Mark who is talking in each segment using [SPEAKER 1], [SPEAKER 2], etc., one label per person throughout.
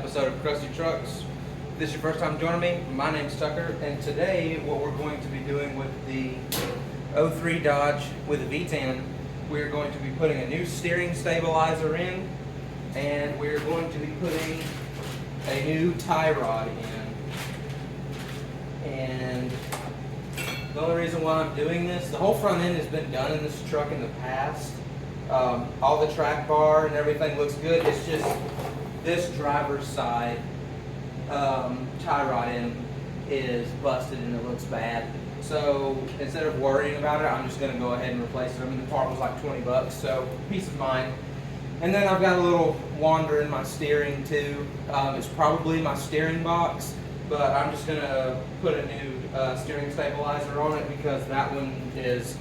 [SPEAKER 1] episode of Crusty Trucks. If this is your first time joining me, my name's Tucker, and today what we're going to be doing with the 03 Dodge with a V10, we're going to be putting a new steering stabilizer in, and we're going to be putting a new tie rod in. And the only reason why I'm doing this, the whole front end has been done in this truck in the past. All the track bar and everything looks good. It's just this driver's side tie rod end is busted and it looks bad. So instead of worrying about it, I'm just going to go ahead and replace it. I mean, the part was like 20 bucks, so peace of mind. And then I've got a little wander in my steering too. It's probably my steering box, but I'm just going to put a new steering stabilizer on it because that one is,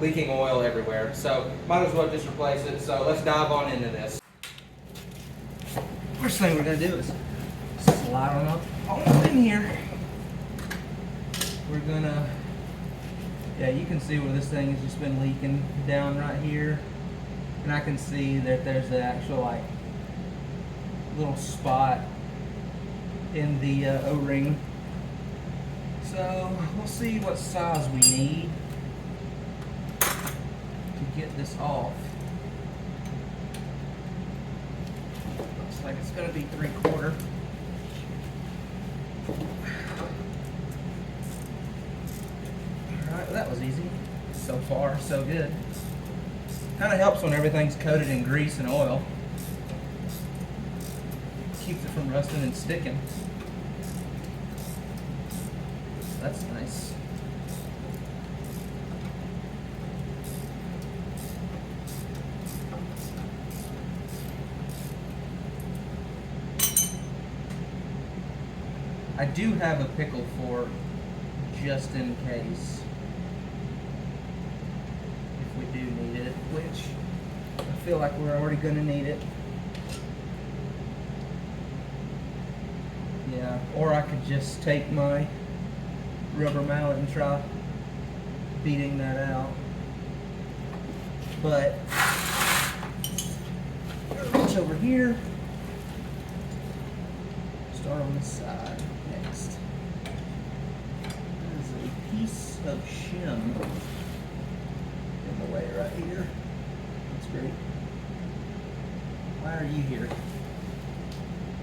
[SPEAKER 1] leaking oil everywhere. So might as well just replace it. So let's dive on into this. First thing we're going to do is slide on up in here. We're going to, you can see where this thing has just been leaking down right here. And I can see that there's the actual like little spot in the O-ring. So we'll see what size we need to get this off. Looks like it's going to be 3/4. Alright, well, that was easy. So far, so good. Kind of helps when everything's coated in grease and oil. Keeps it from rusting and sticking. That's nice. I do have a pickle fork just in case if we do need it, which I feel like we're already going to need it. Yeah, or I could just take my rubber mallet and try beating that out. But reach over here. Start on this side next. There's a piece of shim in the way right here. That's great. Why are you here?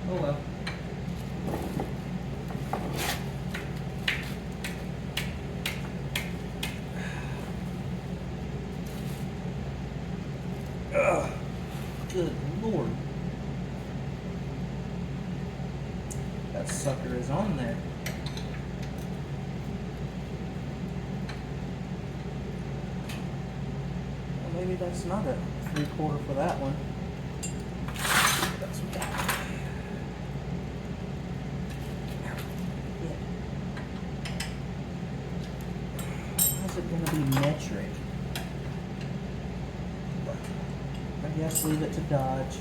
[SPEAKER 1] Oh well. Ugh. Good Lord. That sucker is on there. Well, maybe that's not a 3/4 for that one. That's what that. How's it going to be metric? I guess leave it to Dodge.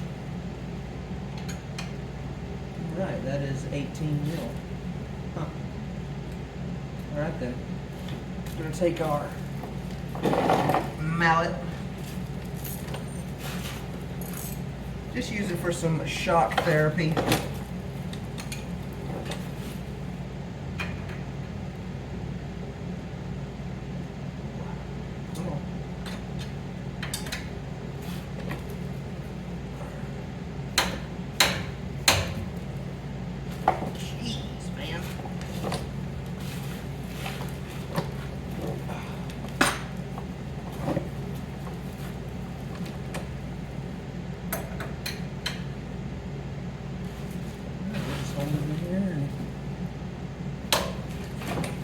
[SPEAKER 1] Right, that is 18 mil. Huh. Alright then. We're going to take our mallet. Just use it for some shock therapy.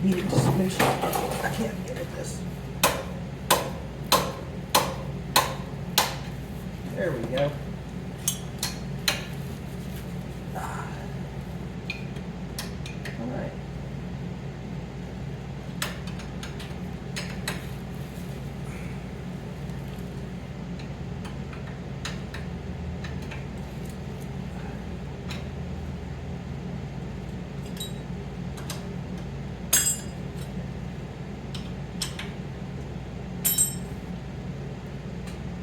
[SPEAKER 1] Beat it to submission. I can't get at this. There we go. All right.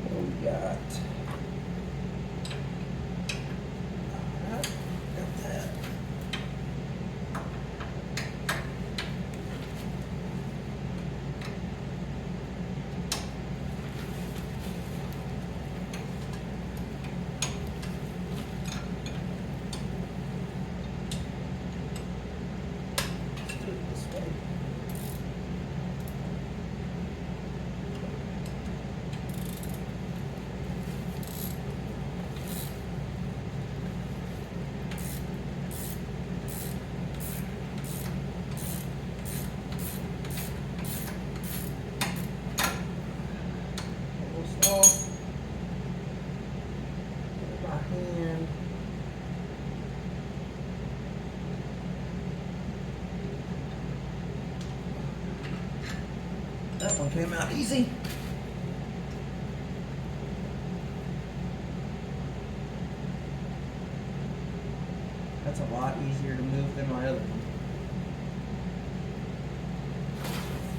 [SPEAKER 1] What we got? him out easy. That's a lot easier to move than my other one.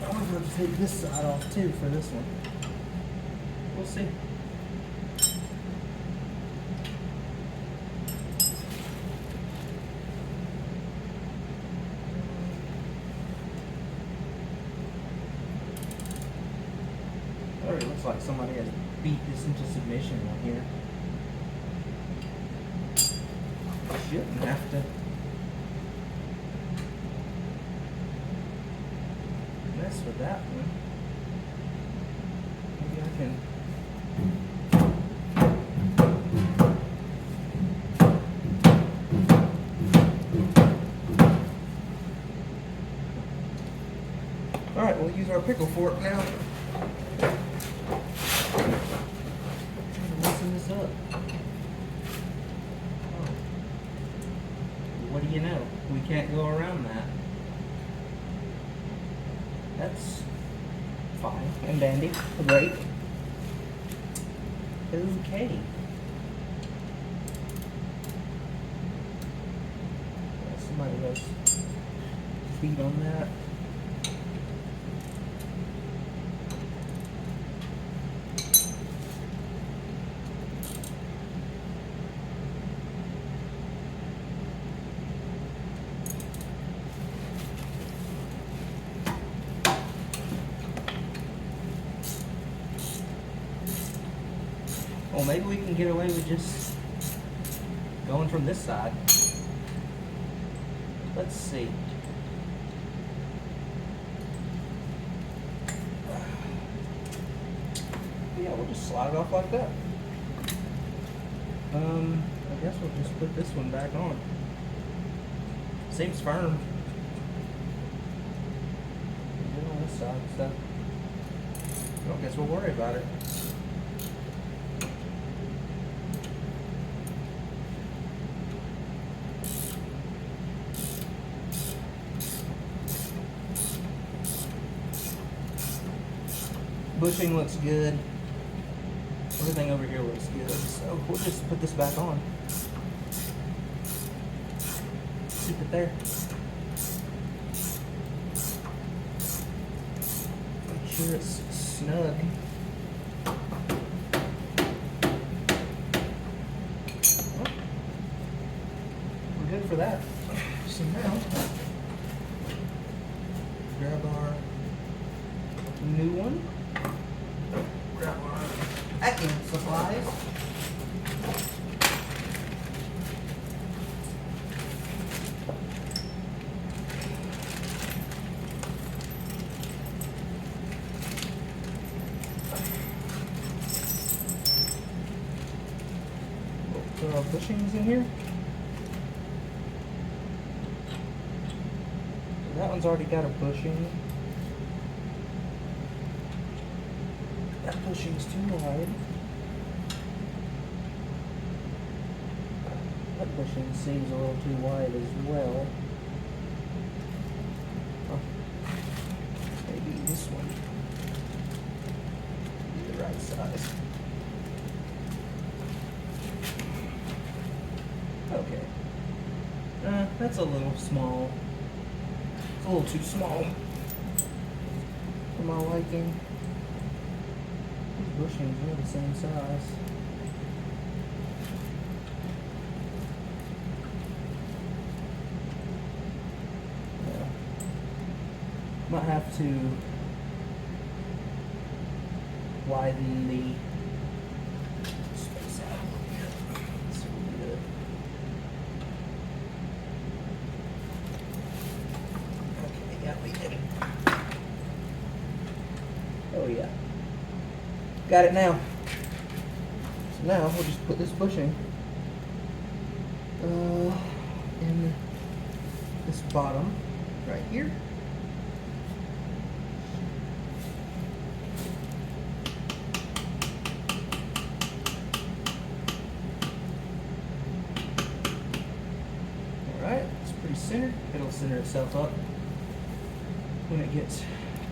[SPEAKER 1] I'm gonna have to take this side off too for this one. We'll see. It looks like somebody has beat this into submission on here. Shouldn't have to mess with that one. Maybe I can. All right, we'll use our pickle fork now. Up. Oh. What do you know? We can't go around that. That's fine and dandy. Great. Okay. Somebody else beat on that. Well, maybe we can get away with just going from this side. Let's see. Yeah, we'll just slide it off like that. I guess we'll just put this one back on. Seems firm. Get on this side, so I guess we'll worry about it. Bushing looks good. Everything over here looks good. So we'll just put this back on. Keep it there. Make sure it's snug. Well, we're good for that. So now, grab our new one. Grab our packing supplies. Put our bushings in here. So that one's already got a bushing. That bushing's too wide. That bushing seems a little too wide as well. Oh, maybe this one be the right size. Okay. That's a little small. It's a little too small for my liking. These bushings are the same size. Yeah. Might have to widen the space out a little bit. So we'll do it. Okay, yeah, we did it. Oh yeah. Got it now. So now we'll just put this bushing in this bottom right here. Alright, it's pretty centered. It'll center itself up when it gets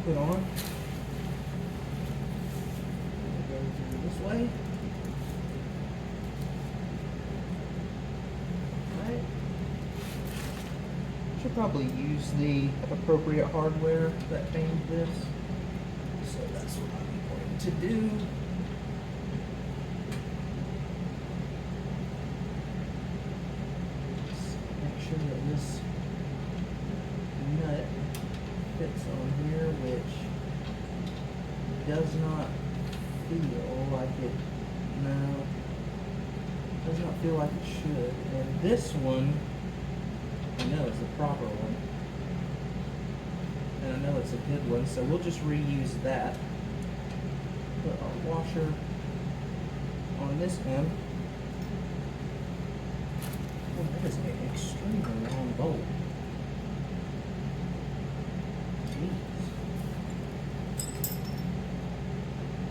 [SPEAKER 1] put on. way. Right. Should probably use the appropriate hardware that came with this. So that's what I'm going to do. Make sure that this nut fits on here, which does not feel like it. No, does not feel like it should. And this one, I know it's the proper one, and I know it's a good one, so we'll just reuse that. Put our washer on this one. Oh, that is an extremely long bolt. Jeez.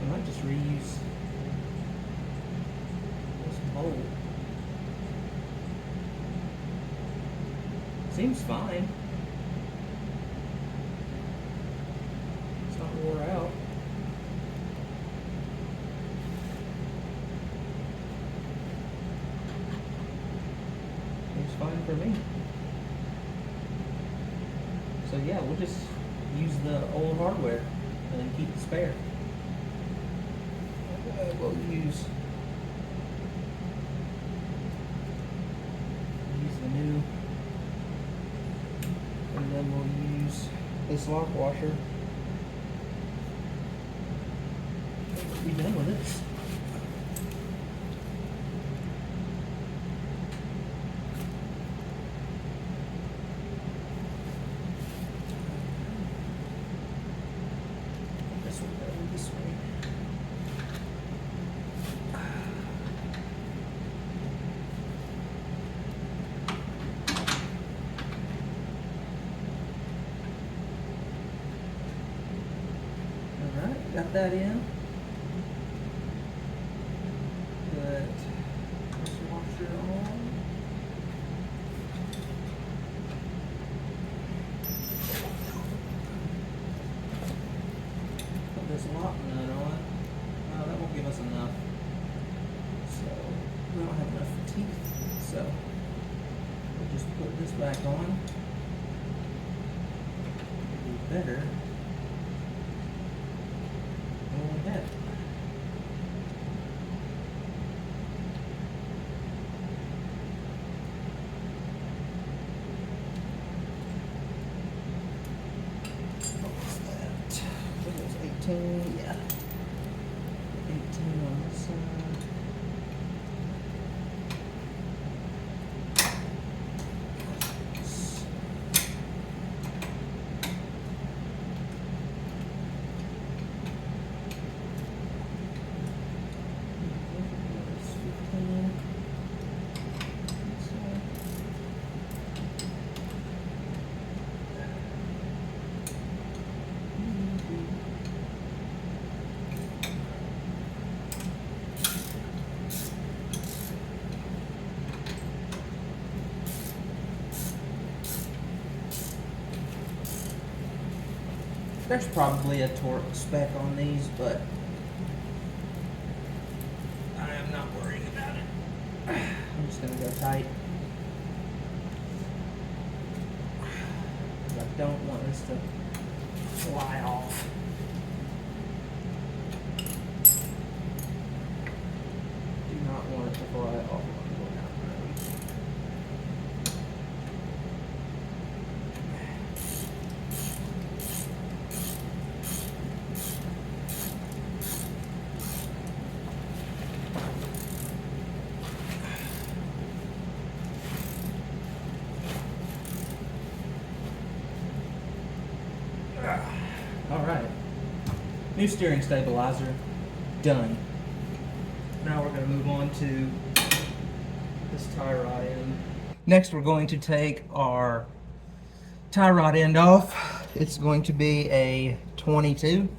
[SPEAKER 1] I might just reuse this bolt. Seems fine. It's not wore out. Seems fine for me. So yeah, we'll just use the old hardware and keep the spare. We'll use the new, and then we'll use this lock washer. We'll be done with it. This will go this way. Got that in. Put this washer on. Put this lock nut on. Oh, that won't give us enough. So we don't have enough teeth. So we'll just put this back on. It'll be better. Yeah. 18 on this side. There's probably a torque spec on these, but I am not worrying about it. I'm just going to go tight. I don't want this to fly off. Do not want it to fly off. Alright, new steering stabilizer, done. Now we're going to move on to this tie rod end. Next we're going to take our tie rod end off. It's going to be a 22.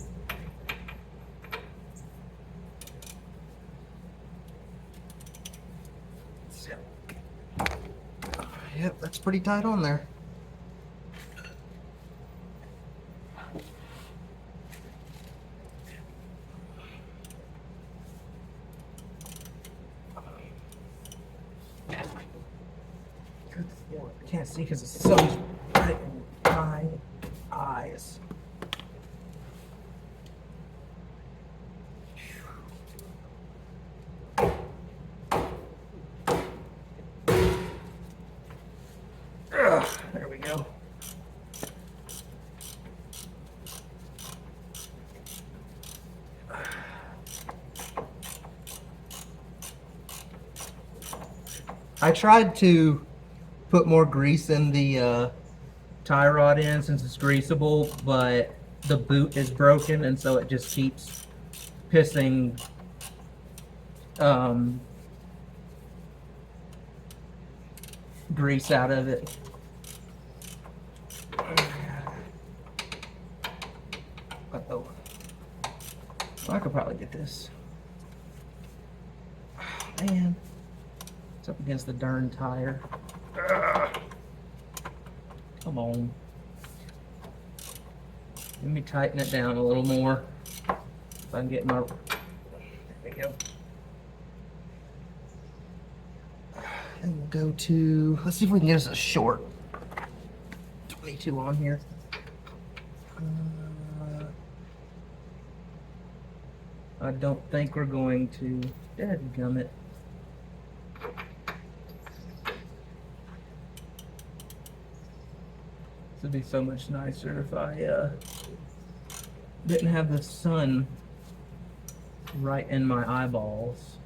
[SPEAKER 1] Yep, that's pretty tight on there. I can't see because the sun's right in my eyes. There we go. I tried to put more grease in the tie rod in since it's greasable, but the boot is broken and so it just keeps pissing grease out of it. Uh-oh. I could probably get this. Oh, man. It's up against the darn tire. Come on. Let me tighten it down a little more. If I can get my... There we go. And we'll go to... Let's see if we can get us a short 22 on here. I don't think we're going to... Dadgummit. This would be so much nicer if I didn't have the sun right in my eyeballs.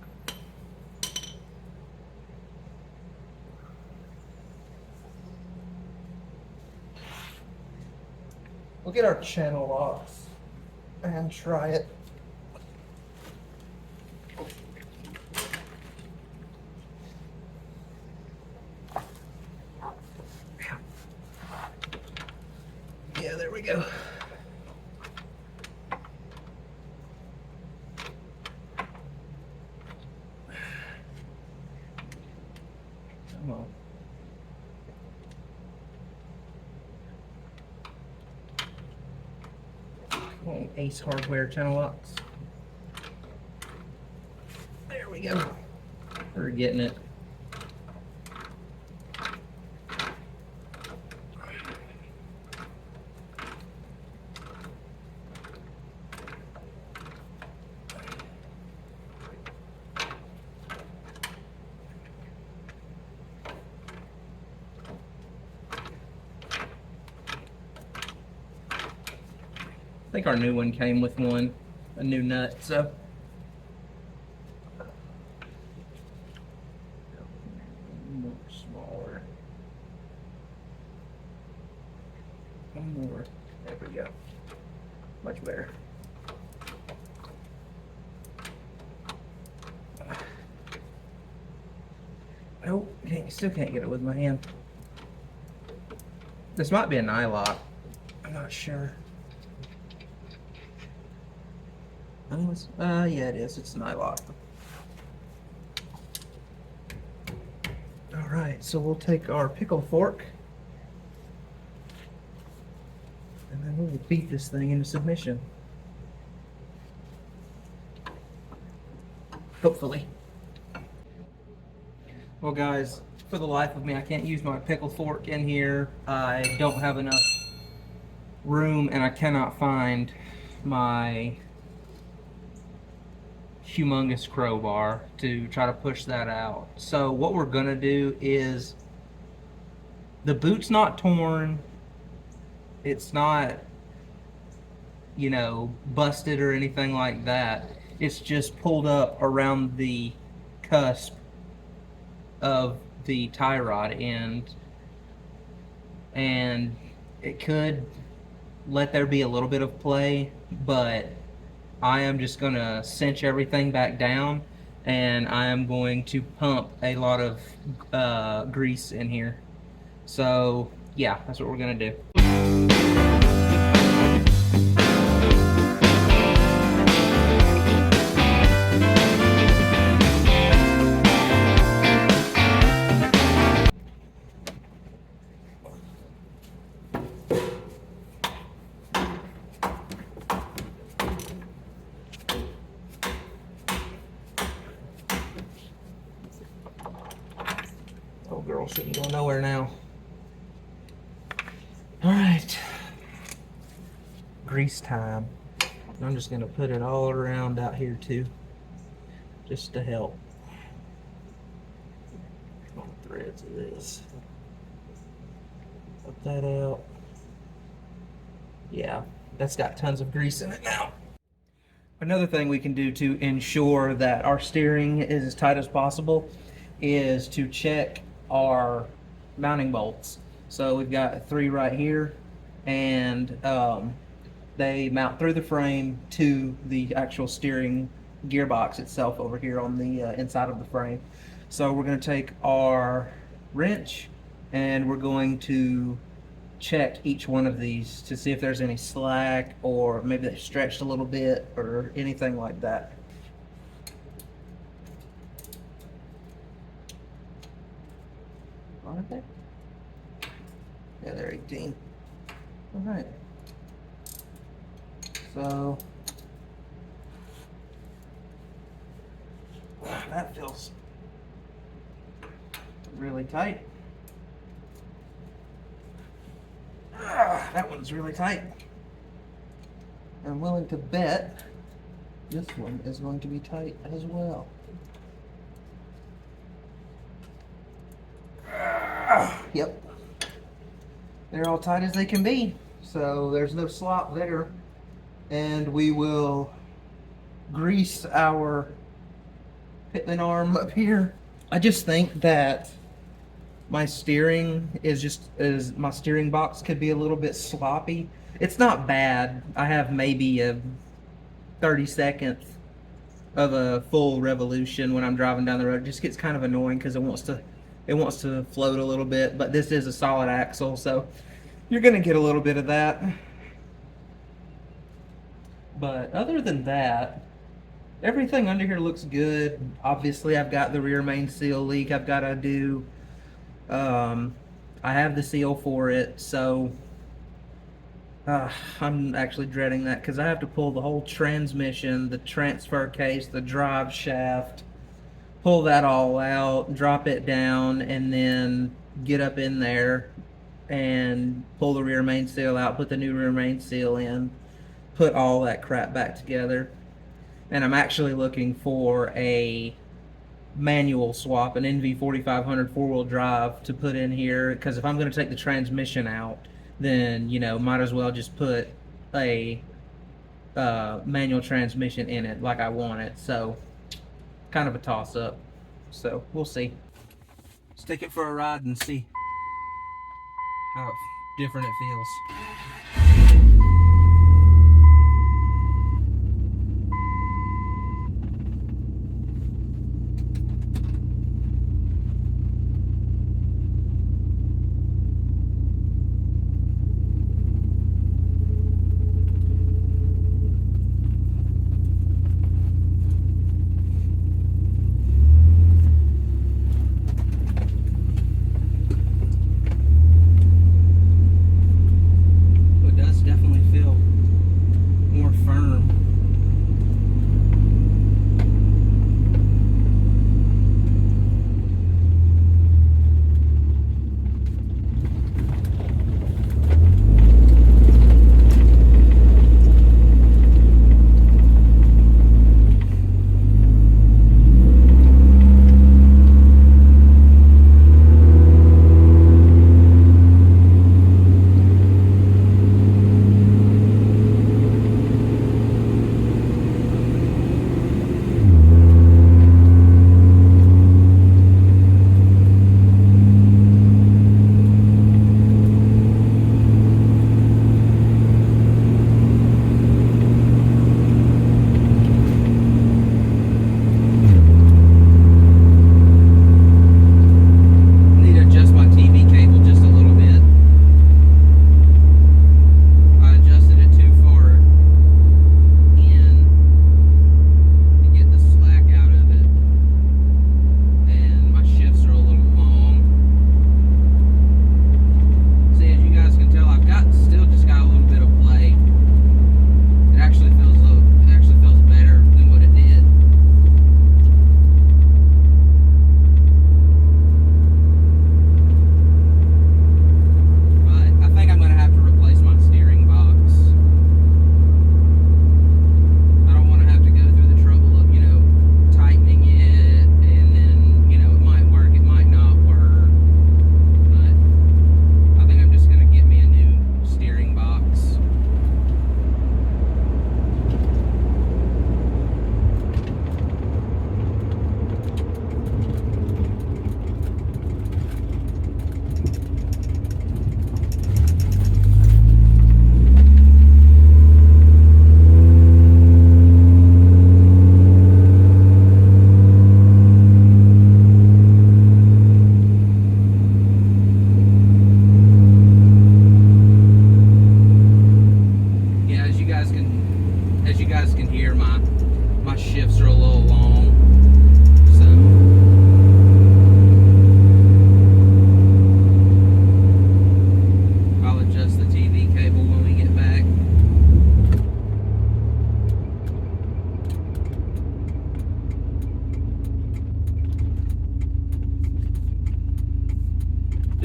[SPEAKER 1] We'll get our channel locks and try it. Yeah, there we go. Come on. Come on, Ace Hardware channel locks. There we go. We're getting it. I think our new one came with a new nut, so. More smaller. One more. There we go. Much better. Nope, still can't get it with my hand. This might be an eye lock. I'm not sure. Yeah, it is. It's an eye lock. All right, so we'll take our pickle fork and then we'll beat this thing into submission. Hopefully. Well, guys, for the life of me, I can't use my pickle fork in here. I don't have enough room and I cannot find my humongous crowbar to try to push that out. So what we're gonna do is, the boot's not torn, it's not, you know, busted or anything like that. It's just pulled up around the cusp of the tie rod end, and it could let there be a little bit of play, but I am just going to cinch everything back down and I am going to pump a lot of grease in here. So yeah, that's what we're going to do. Ain't going nowhere now. All right, grease time. I'm just gonna put it all around out here too, just to help. On the threads of this. Put that out. Yeah, that's got tons of grease in it now. Another thing we can do to ensure that our steering is as tight as possible is to check our mounting bolts. So we've got 3 right here, and they mount through the frame to the actual steering gearbox itself over here on the inside of the frame. So we're going to take our wrench and we're going to check each one of these to see if there's any slack or maybe they stretched a little bit or anything like that. Aren't they? Yeah, they're 18. All right. So that feels really tight. That one's really tight. I'm willing to bet this one is going to be tight as well. Yep. They're all tight as they can be. So there's no slop there. And we will grease our pitman arm up here. I just think that my steering my steering box could be a little bit sloppy. It's not bad. I have maybe a 32nd of a full revolution when I'm driving down the road. It just gets kind of annoying because it wants to float a little bit, but this is a solid axle, so you're gonna get a little bit of that. But other than that, everything under here looks good. Obviously, I've got the rear main seal leak I've got to do. I have the seal for it, so I'm actually dreading that because I have to pull the whole transmission, the transfer case, the drive shaft, pull that all out, drop it down, and then get up in there and pull the rear main seal out, put the new rear main seal in, put all that crap back together. And I'm actually looking for a manual swap, an NV4500 4-wheel drive to put in here, because if I'm going to take the transmission out, then might as well just put a manual transmission in it like I want it. So kind of a toss-up. So we'll see. Let's take it for a ride and see how different it feels.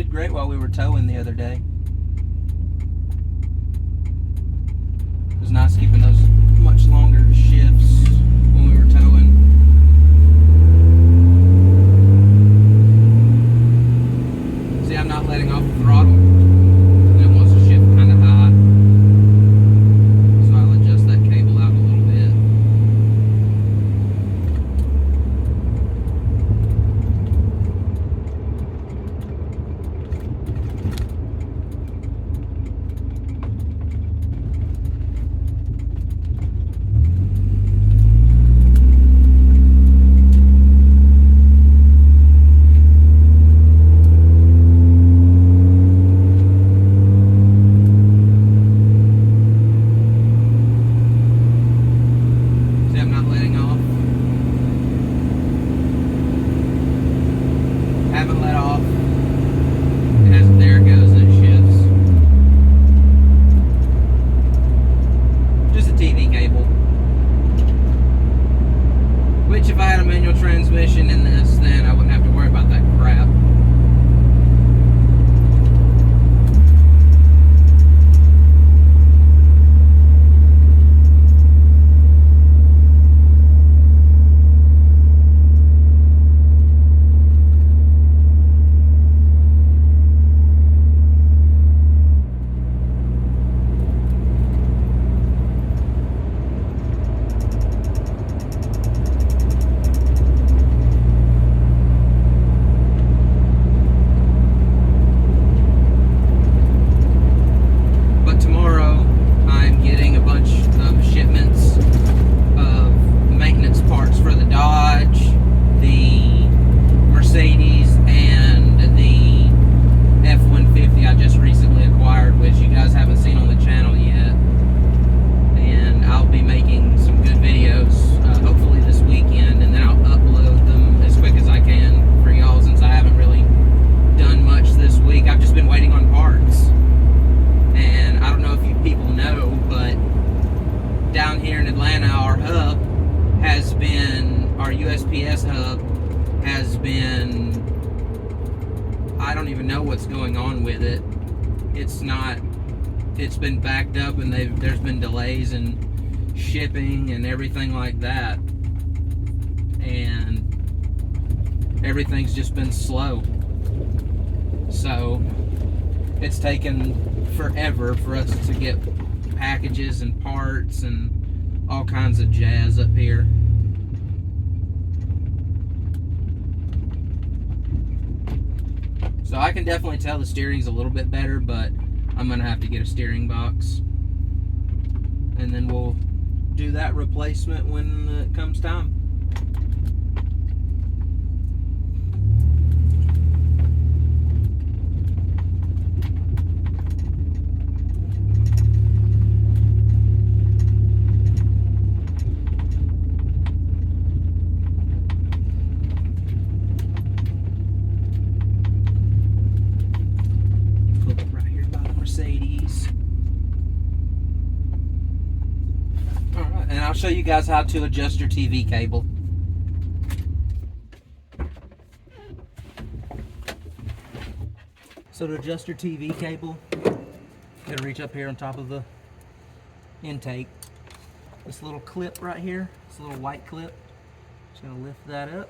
[SPEAKER 1] did great while we were towing the other day. It was nice keeping those much longer shifts when we were towing. See, I'm not letting off the throttle. It wants to shift kind of high. So I'll adjust that cable out a little bit. Haven't let off. There it goes, and it shifts. Just a TV cable. Which, if I had a manual transmission in this, then I wouldn't have to worry about that crap. Down here in Atlanta, our hub has been, our USPS hub has been, I don't even know what's going on with it. It's been backed up, and there's been delays in shipping and everything like that. And everything's just been slow. So it's taken forever for us to get packages and parts and all kinds of jazz up here. So I can definitely tell the steering's a little bit better, but I'm gonna have to get a steering box, and then we'll do that replacement when it comes time. Alright, and I'll show you guys how to adjust your TV cable. So to adjust your TV cable, you gotta reach up here on top of the intake. This little clip right here, this little white clip, just gonna lift that up,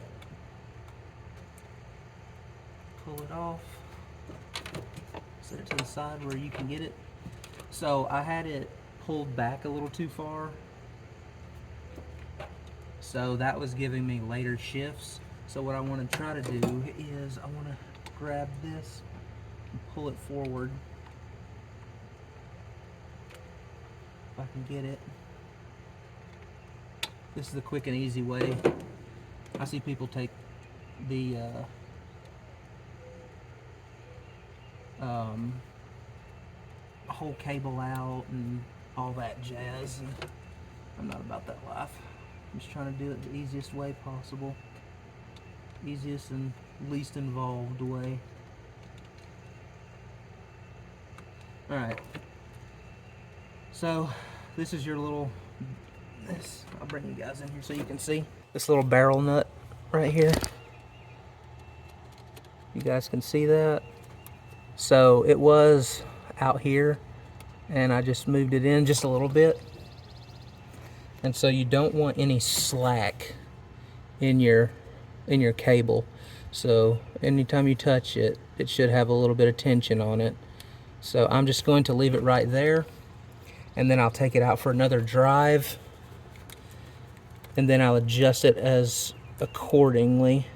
[SPEAKER 1] pull it off, set it to the side where you can get it. So I had it pulled back a little too far, so that was giving me later shifts. So what I want to try to do is I want to grab this and pull it forward if I can get it. This is the quick and easy way. I see people take the whole cable out and all that jazz, and I'm not about that life. I'm just trying to do it the easiest way possible, easiest and least involved way. Alright, so this is your little, I'll bring you guys in here so you can see this little barrel nut right here. You guys can see that.
[SPEAKER 2] So it was out here, and I just moved it in just a little bit. And so you don't want any slack in your cable. So anytime you touch it, it should have a little bit of tension on it. So I'm just going to leave it right there, and then I'll take it out for another drive, and then I'll adjust it as accordingly.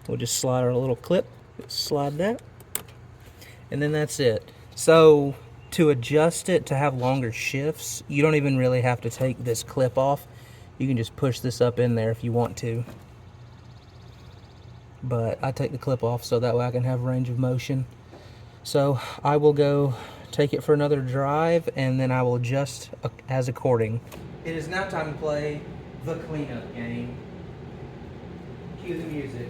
[SPEAKER 2] We'll just slide our little clip, slide that, and then that's it. So to adjust it to have longer shifts, you don't even really have to take this clip off. You can just push this up in there if you want to. But I take the clip off so that way I can have range of motion. So I will go take it for another drive, and then I will adjust as according. It is now time to play the cleanup game. Cue the music.